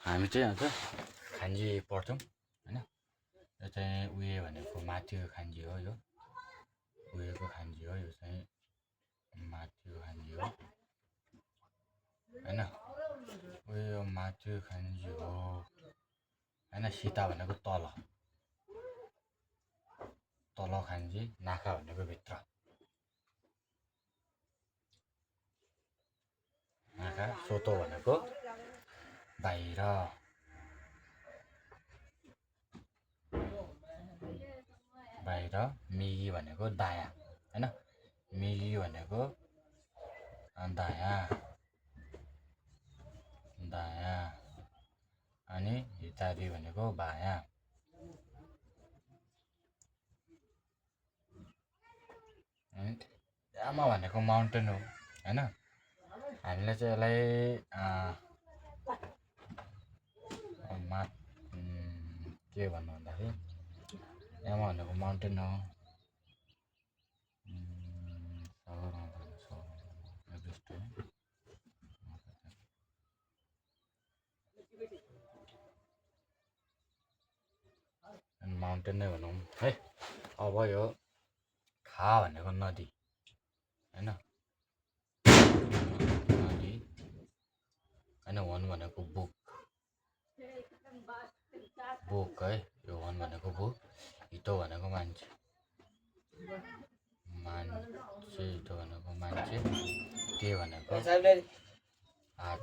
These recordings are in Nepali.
हामी चाहिँ आज खान्जी पढ्छौँ हैन। यो चाहिँ उयो भनेको माथिको खान्जी हो। यो उयोको खान्जी हो। यो चाहिँ माथिको खान्जी हो हैन। उयो माथिको खान्जी हो हैन। सीता भनेको तल तल खान्जी, नाका भनेको भित्र, नाका सोतो भनेको बाहिर, बाहिर, मिगी भनेको दायाँ हैन। मिगी भनेको दायाँ, दायाँ, अनि हितारी भनेको बायाँ। यामा भनेको माउन्टेन हो हैन। हामीले चाहिँ यसलाई के भन्नु भन्दाखेरि यामा भनेको माउन्टेन हो। माउन्टेन नै भनौँ है। अब यो खा भनेको नदी हैन। नदी हैन। वन भनेको बुक, बुक है। यो वन भनेको बुक, हितो भनेको मान्छे, मान्छे, हितो भनेको मान्छे, के भनेको हात,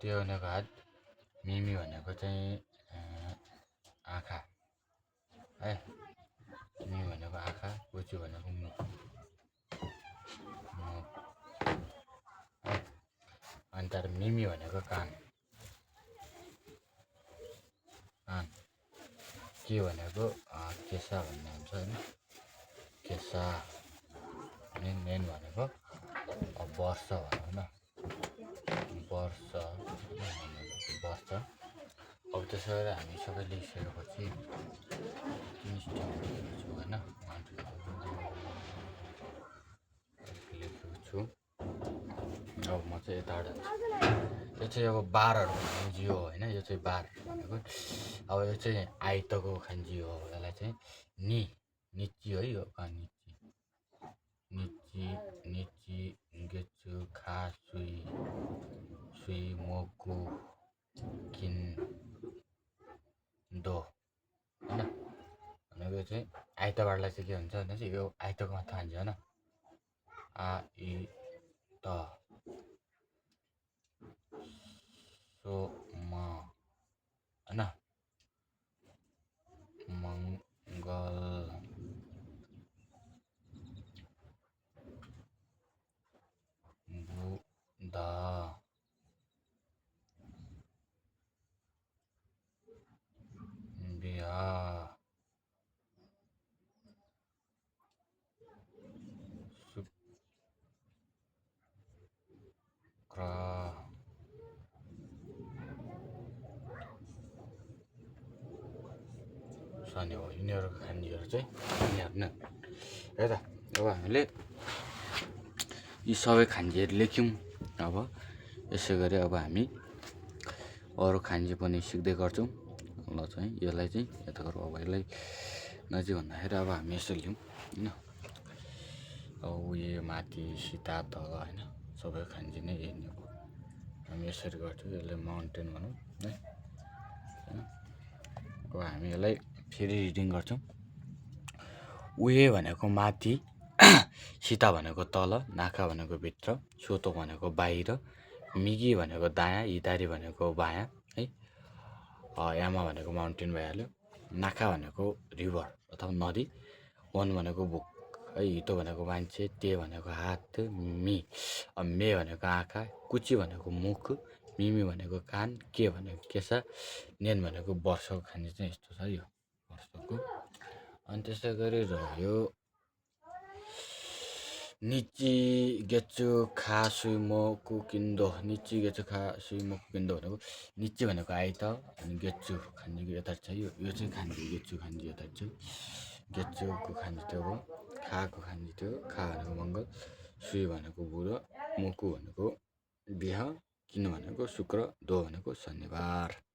त्यो भनेको हात, मिमी भनेको चाहिँ आँखा है। मिमी भनेको आँखा, कुची भनेको मुख, अनि त्यहाँबाट मिमी भनेको कान, कान, के भनेको केसा भन्ने हुन्छ हैन। केसा, अनि नेन भनेको वर्ष भनौँ न, वर्ष, वर्ष। अब त्यसो गरेर हामी सबै लेखिसकेपछि होइन लेखेको छु। अब म चाहिँ यताबाट यो चाहिँ अब बारहरूको खान्जी हो होइन। यो चाहिँ बार भनेको अब यो चाहिँ आइतको खान्जी हो। यसलाई चाहिँ निची है। यो निची, निची, निची, गेचु, खा, सुई, सुई, मोकु, किन, दो होइन। भनेको यो चाहिँ आइतबारलाई चाहिँ के हुन्छ भने चाहिँ यो आइतको मात्र खान्छ होइन। आ इ त सो म होइन। मङ्गल, बुध, बिहार, शुक्र, शनि हो। यिनीहरूको खान्जीहरू चाहिँ यिनीहरू है त। अब हामीले यी सबै खान्जीहरू लेख्यौँ। अब यसै गरी अब हामी अरू खान्जी पनि सिक्दै गर्छौँ। ल चाहिँ यसलाई चाहिँ यता गरौँ। अब यसलाई नजिक भन्दाखेरि अब हामी यसो लियौँ होइन। अब उयो माथि, सीता तल होइन। सबै खान्जी नै यही नै हो। हामी यसरी गर्छौँ। यसलाई माउन्टेन भनौँ है। अब हामी यसलाई फेरि रिडिङ गर्छौँ। उयो भनेको माथि, सीता भनेको तल, नाका भनेको भित्र, सोतो भनेको बाहिर, मिगी भनेको दायाँ, हितारी भनेको बायाँ है। यामा भनेको माउन्टेन भइहाल्यो। नाका भनेको रिभर अथवा नदी, वन भनेको बुक है। हितो भनेको मान्छे, ते भनेको हात, मे भनेको आँखा, कुची भनेको मुख, मिमी भनेको कान, के भनेको केसा, नेन भनेको वर्षको खान्जी चाहिँ यस्तो छ यो वर्षको। अनि त्यसै गरी रह्यो निची, गेचु, खा, सुई, मोकु, किन्दो। निची, गेचु, खा, सुई, मोकु, किन्दो भनेको निची भनेको आइत, अनि गेचु खान्जीको यता छ। यो चाहिँ खान्जी, गेचु खान्जी यता छ। गेचुको खान्जी त्यो हो। खाको खान्जी त्यो, खा भनेको मङ्गल, सुई भनेको बुध, मोकु भनेको बिहा, किन भनेको शुक्र, दो भनेको शनिबार।